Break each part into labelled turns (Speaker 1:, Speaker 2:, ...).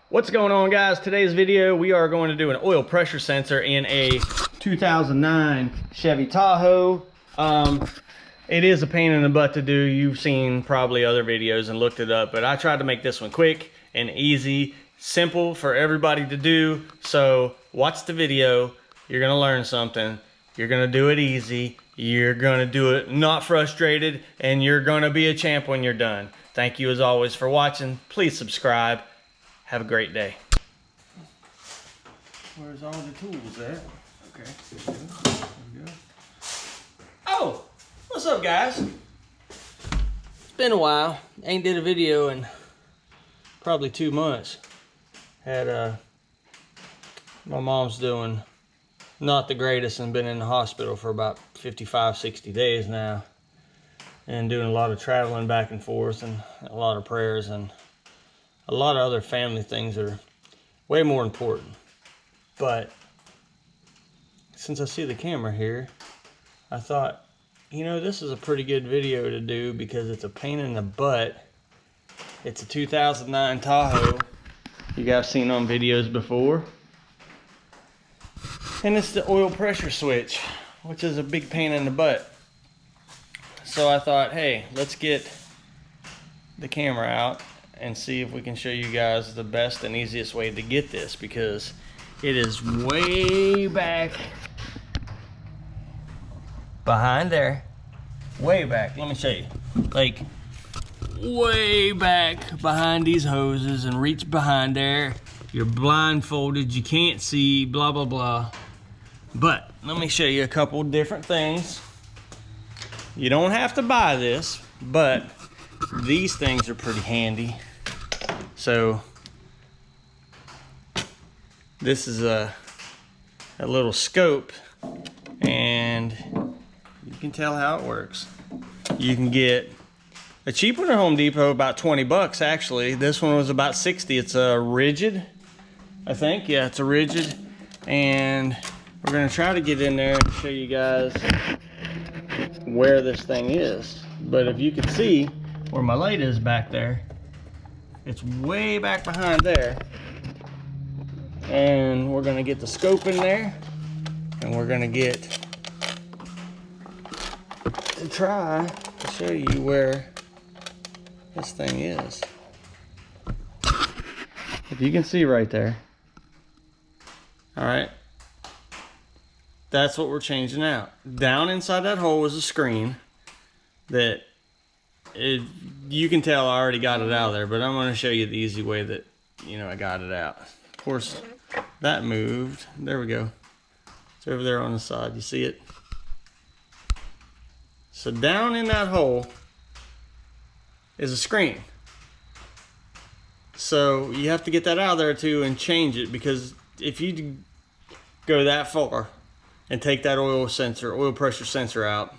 Speaker 1: What's going on, guys? Today's video we are going to do an oil pressure sensor in a 2009 Chevy Tahoe. It is a pain in the butt to do. You've seen probably other videos and looked it up, but I tried to make this one quick and easy, simple for everybody to do. So watch the video, you're gonna learn something, you're gonna do it easy, you're gonna do it not frustrated, and you're gonna be a champ when you're done. Thank you as always for watching. Please subscribe. Have a great day. Where's all the tools at? Okay, there we go. Oh, what's up, guys? It's been a while. Ain't did a video in probably 2 months. Had my mom's doing not the greatest and been in the hospital for about 55, 60 days now. And doing a lot of traveling back and forth and a lot of prayers and a lot of other family things are way more important. But since I see the camera here, I thought, you know, this is a pretty good video to do because it's a pain in the butt. It's a 2009 Tahoe. You guys seen on videos before. And it's the oil pressure switch, which is a big pain in the butt. So I thought, hey, let's get the camera out and see if we can show you guys the best and easiest way to get this, because it is way back behind there. Way back. Let me show you. Like way back behind these hoses, and reach behind there. You're blindfolded, you can't see, blah blah blah. But let me show you a couple different things. You don't have to buy this, but these things are pretty handy. So this is a little scope, and you can tell how it works. You can get a cheap one at Home Depot, about 20 bucks actually. This one was about 60. It's a Rigid, I think. Yeah, it's a Rigid. And we're gonna try to get in there and show you guys where this thing is. But if you can see where my light is back there, it's way back behind there. And we're gonna get the scope in there, and we're gonna get to try to show you where this thing is. If you can see right there. All right. That's what we're changing out. Down inside that hole is a screen that you can tell I already got it out of there, but I'm going to show you the easy way that, you know, I got it out. Of course, that moved. There we go. It's over there on the side. You see it? So down in that hole is a screen. So you have to get that out of there too and change it, because if you go that far and take that oil pressure sensor out,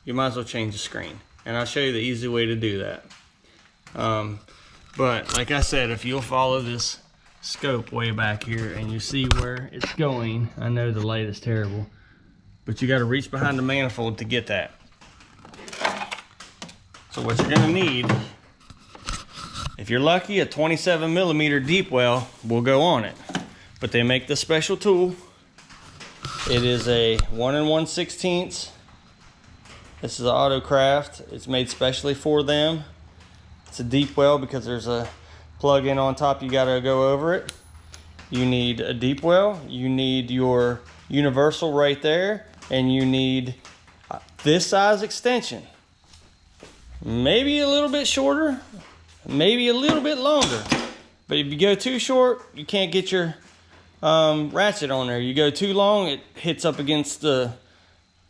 Speaker 1: you might as well change the screen. And I'll show you the easy way to do that. But like I said, if you'll follow this scope way back here and you see where it's going, I know the light is terrible, but you got to reach behind the manifold to get that. So what you're gonna need, if you're lucky, a 27 millimeter deep well will go on it. But they make this special tool. It is a 1 1/16. This is an Autocraft. It's made specially for them. It's a deep well because there's a plug-in on top. You gotta go over it. You need a deep well. You need your universal right there, and you need this size extension. Maybe a little bit shorter, maybe a little bit longer. But if you go too short, you can't get your ratchet on there. You go too long, it hits up against the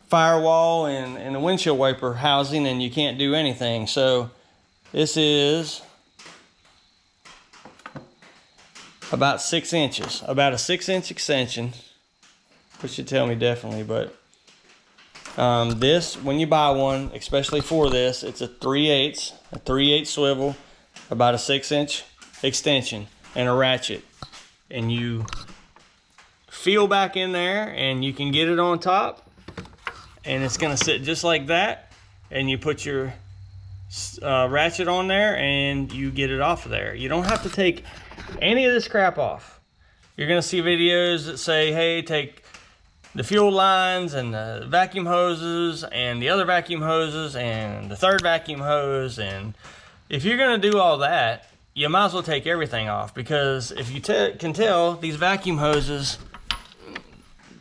Speaker 1: firewall and the windshield wiper housing, and you can't do anything. So this is about 6 inches, about a 6-inch extension, which should tell me definitely. But this, when you buy one, especially for this, it's a 3/8 swivel, about a 6-inch extension and a ratchet. And you feel back in there and you can get it on top, and it's gonna sit just like that. And you put your ratchet on there, and you get it off of there. You don't have to take any of this crap off. You're gonna see videos that say, hey, take the fuel lines and the vacuum hoses and the other vacuum hoses and the third vacuum hose, and if you're gonna do all that, you might as well take everything off, because if you can tell, these vacuum hoses,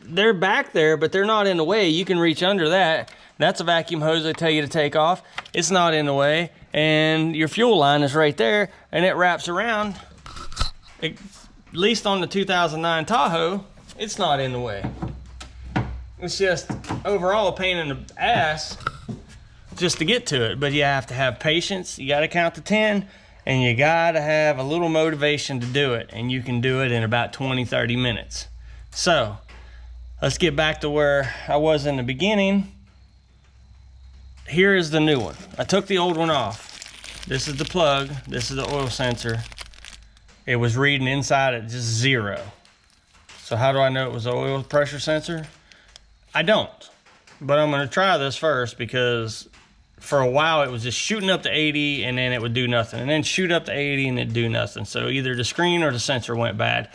Speaker 1: they're back there, but they're not in the way. You can reach under that. That's a vacuum hose they tell you to take off. It's not in the way. And your fuel line is right there, and it wraps around. At least on the 2009 Tahoe, it's not in the way. It's just overall a pain in the ass just to get to it. But you have to have patience. You got to count to 10. And you gotta have a little motivation to do it, and you can do it in about 20-30 minutes. So let's get back to where I was in the beginning. Here is the new one. I took the old one off. This is the plug, this is the oil sensor. It was reading inside at just 0. So how do I know it was an oil pressure sensor? I don't, but I'm gonna try this first, because for a while it was just shooting up to 80 and then it would do nothing, and then shoot up to 80 and it'd do nothing. So either the screen or the sensor went bad.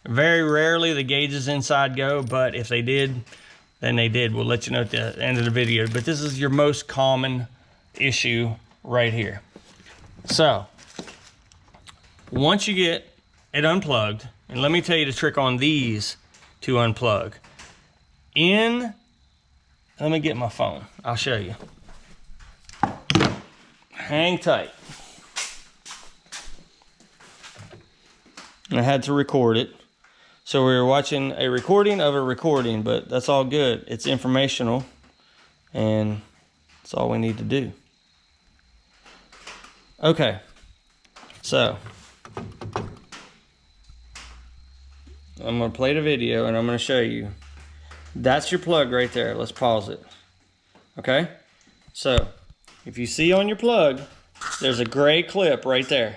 Speaker 1: Very rarely the gauges inside go, but if they did, then they did. We'll let you know at the end of the video. But this is your most common issue right here. So once you get it unplugged, and let me tell you the trick on these to unplug. Let me get my phone, I'll show you. Hang tight. I had to record it. So we were watching a recording of a recording, but that's all good. It's informational, and that's all we need to do. Okay, so I'm gonna play the video and I'm gonna show you. That's your plug right there. Let's pause it. Okay, so if you see on your plug, there's a gray clip right there.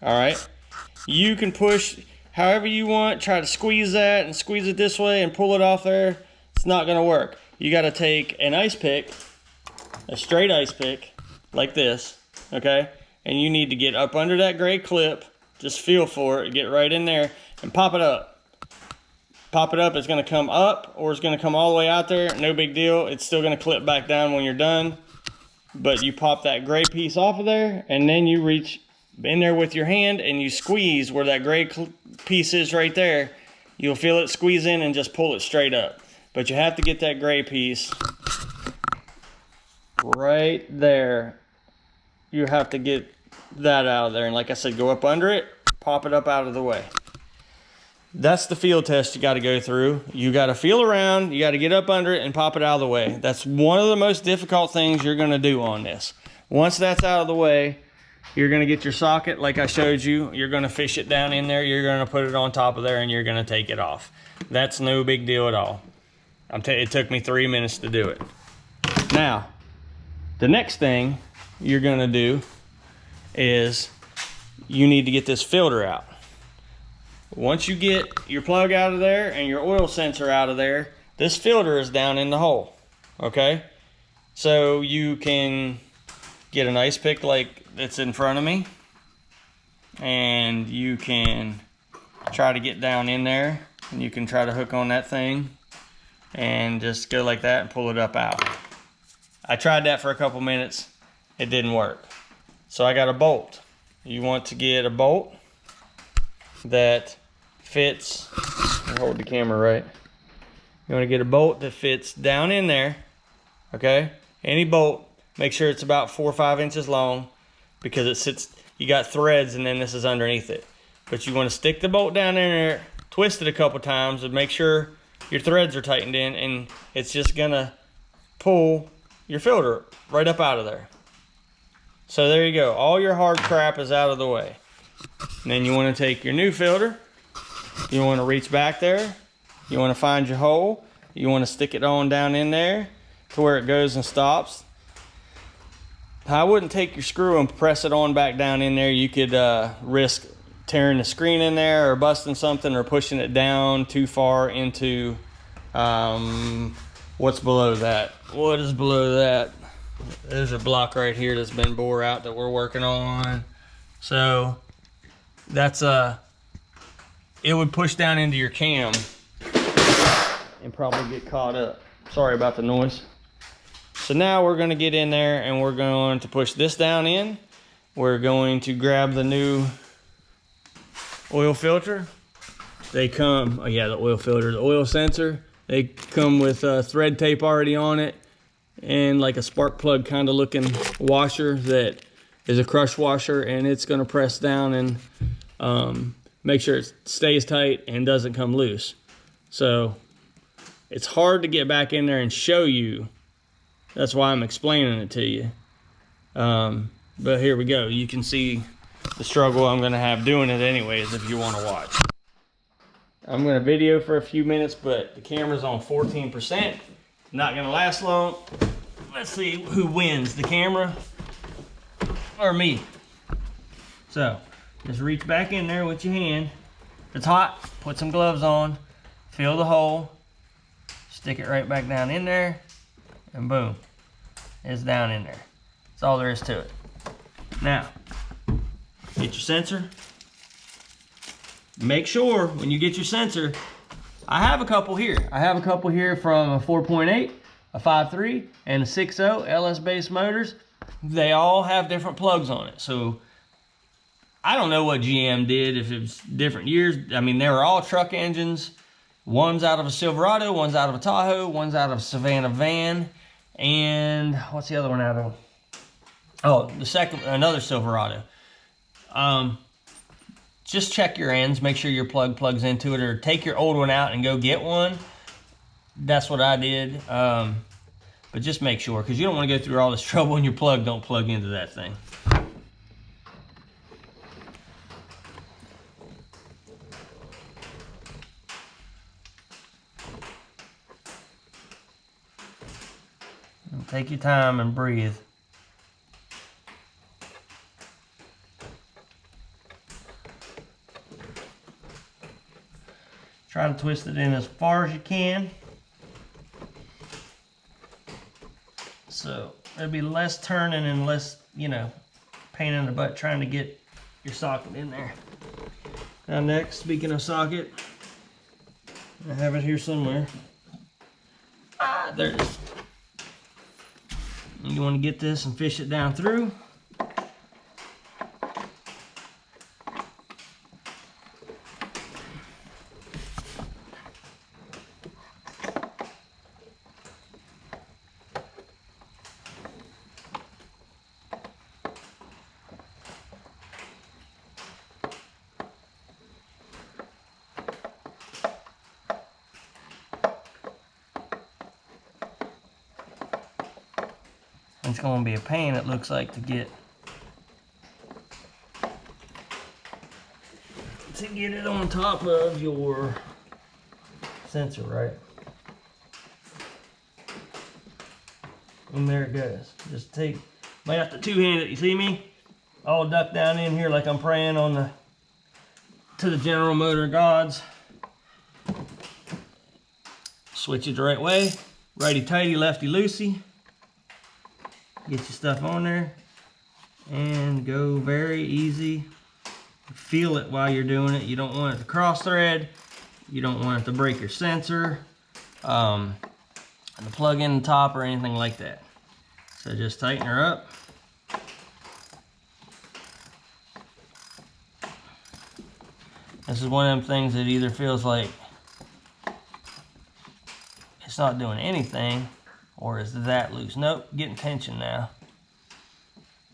Speaker 1: All right, you can push however you want, try to squeeze that and squeeze it this way and pull it off there. It's not gonna work. You gotta take an ice pick, a straight ice pick like this, okay? And you need to get up under that gray clip, just feel for it, get right in there and pop it up. Pop it up, it's gonna come up or it's gonna come all the way out there, no big deal. It's still gonna clip back down when you're done. But you pop that gray piece off of there, and then you reach in there with your hand and you squeeze where that gray piece is right there. You'll feel it squeeze in and just pull it straight up. But you have to get that gray piece right there. You have to get that out of there. And like I said, go up under it, pop it up out of the way. That's the field test you got to go through. You got to feel around, you got to get up under it and pop it out of the way. That's one of the most difficult things you're going to do on this. Once that's out of the way, you're going to get your socket like I showed you. You're going to fish it down in there. You're going to put it on top of there and you're going to take it off. That's no big deal at all. It took me 3 minutes to do it. Now, the next thing you're going to do is you need to get this filter out. Once you get your plug out of there and your oil sensor out of there, this filter is down in the hole, okay? So you can get an ice pick like that's in front of me, and you can try to get down in there, and you can try to hook on that thing and just go like that and pull it up out. I tried that for a couple minutes. It didn't work. So I got a bolt. You want to get a bolt that fits, hold the camera right. You want to get a bolt that fits down in there, okay? Any bolt, make sure it's about 4 or 5 inches long, because it sits, you got threads and then this is underneath it. But you want to stick the bolt down in there, twist it a couple times and make sure your threads are tightened in, and it's just gonna pull your filter right up out of there. So there you go, all your hard crap is out of the way. And then you want to take your new filter, you want to reach back there, you want to find your hole, you want to stick it on down in there to where it goes and stops. I wouldn't take your screw and press it on back down in there. You could risk tearing the screen in there or busting something or pushing it down too far into what's below that. What is below that? There's a block right here that's been bore out that we're working on. So that's it would push down into your cam and probably get caught up. Sorry about the noise. So now we're going to get in there and we're going to push this down in. We're going to grab the new oil filter. They come, oh yeah, the oil filter, the oil sensor. They come with thread tape already on it and like a spark plug kind of looking washer that is a crush washer, and it's going to press down and make sure it stays tight and doesn't come loose. So it's hard to get back in there and show you. That's why I'm explaining it to you. But here we go. You can see the struggle I'm going to have doing it anyways if you want to watch. I'm going to video for a few minutes, but the camera's on 14%. Not going to last long. Let's see who wins, the camera or me. So just reach back in there with your hand. If it's hot, put some gloves on, fill the hole, stick it right back down in there, and boom, it's down in there. That's all there is to it. Now, get your sensor. Make sure when you get your sensor, I have a couple here. I have a couple here from a 4.8, a 5.3, and a 6.0 LS-based motors. They all have different plugs on it. So I don't know what GM did, if it was different years. I mean, they were all truck engines. One's out of a Silverado, one's out of a Tahoe, one's out of a Savannah van, and what's the other one out of? Oh, the second, another Silverado. Just check your ends, make sure your plug plugs into it, or take your old one out and go get one. That's what I did. But just make sure, because you don't want to go through all this trouble and your plug don't plug into that thing. And take your time and breathe. Try to twist it in as far as you can. So there'll be less turning and less, you know, pain in the butt trying to get your socket in there. Now next, speaking of socket, I have it here somewhere. Ah, there it is. You want to get this and fish it down through. It's going to be a pain, it looks like, to get it on top of your sensor, right? And there it goes. Just take, might have to two-hand it. You see me? I'll duck down in here like I'm praying on to the General Motor gods. Switch it the right way. Righty-tighty, lefty-loosey. Get your stuff on there and go very easy. Feel it while you're doing it. You don't want it to cross thread. You don't want it to break your sensor, the plug in the top or anything like that. So just tighten her up. This is one of them things that either feels like it's not doing anything, or is that loose? Nope, getting tension now.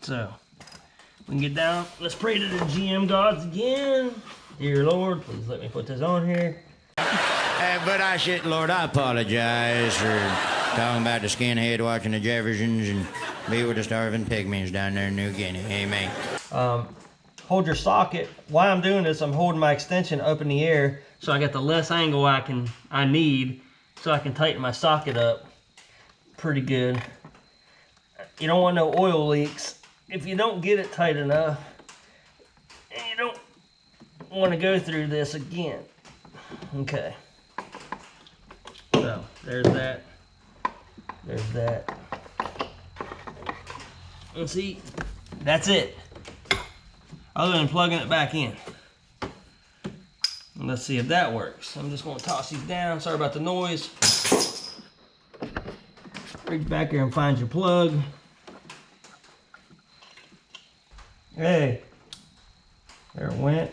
Speaker 1: So, we can get down. Let's pray to the GM gods again. Dear Lord, please let me put this on here.
Speaker 2: But I said, Lord, I apologize for talking about the skinhead watching the Jeffersons and be with the starving pygmies down there in New Guinea. Amen.
Speaker 1: Hold your socket. While I'm doing this, I'm holding my extension up in the air so I get the less angle I need so I can tighten my socket up pretty good. You don't want no oil leaks. If you don't get it tight enough, and you don't want to go through this again. Okay. So there's that. There's that. And see, that's it. Other than plugging it back in. And let's see if that works. I'm just gonna toss these down. Sorry about the noise. Reach back here and find your plug. Hey, there it went.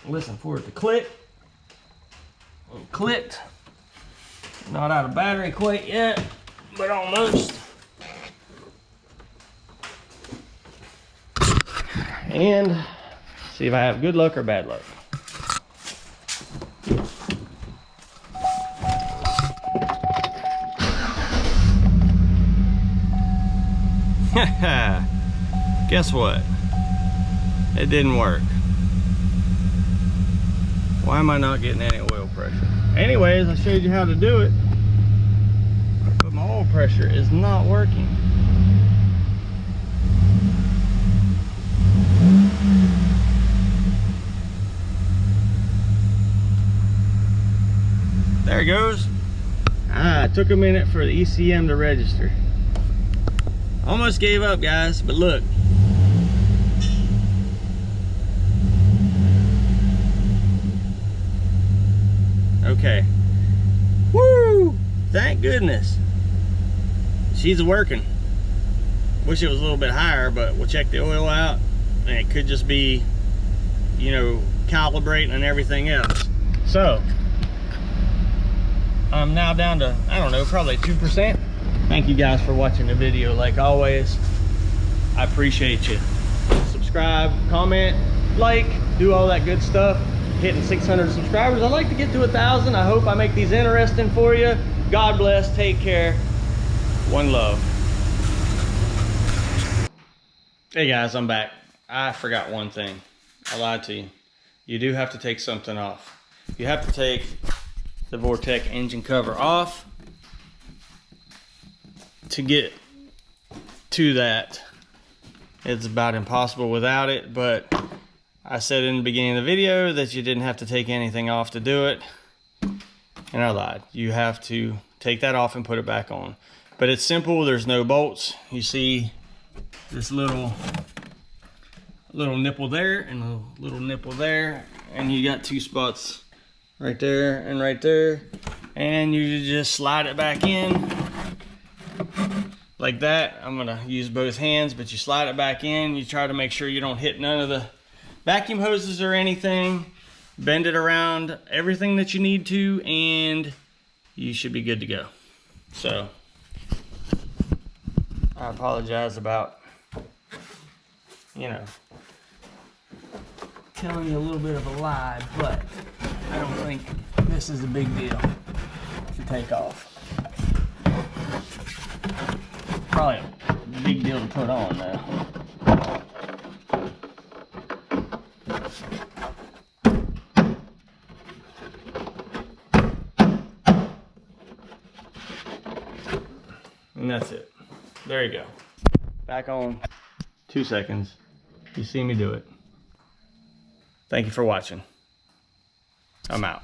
Speaker 1: Listen for it to click. It clicked. Not out of battery quite yet, but almost. And see if I have good luck or bad luck. Guess what? It didn't work. Why am I not getting any oil pressure? Anyways, I showed you how to do it, but my oil pressure is not working. There it goes. It took a minute for the ECM to register. Almost gave up, guys, but look. Okay. Woo! Thank goodness. She's working. Wish it was a little bit higher, but we'll check the oil out. And it could just be, you know, calibrating and everything else. So, I'm now down to, I don't know, probably 2%. Thank you guys for watching the video. Like always, I appreciate you. Subscribe, comment, like, do all that good stuff. Hitting 600 subscribers. I'd like to get to 1,000. I hope I make these interesting for you. God bless. Take care. One love. Hey guys, I'm back. I forgot one thing. I lied to you. You do have to take something off. You have to take the Vortec engine cover off to get to that. It's about impossible without it, but I said in the beginning of the video that you didn't have to take anything off to do it, and I lied. You have to take that off and put it back on. But it's simple. There's no bolts. You see this little nipple there and a little nipple there, and you got two spots right there and right there, and you just slide it back in like that. I'm gonna use both hands, but you slide it back in. You try to make sure you don't hit none of the vacuum hoses or anything. Bend it around everything that you need to, and you should be good to go. So I apologize about, you know, telling you a little bit of a lie, but I don't think this is a big deal to take off. Probably a big deal to put on though. And that's it. There you go. Back on. 2 seconds. You see me do it. Thank you for watching. I'm out.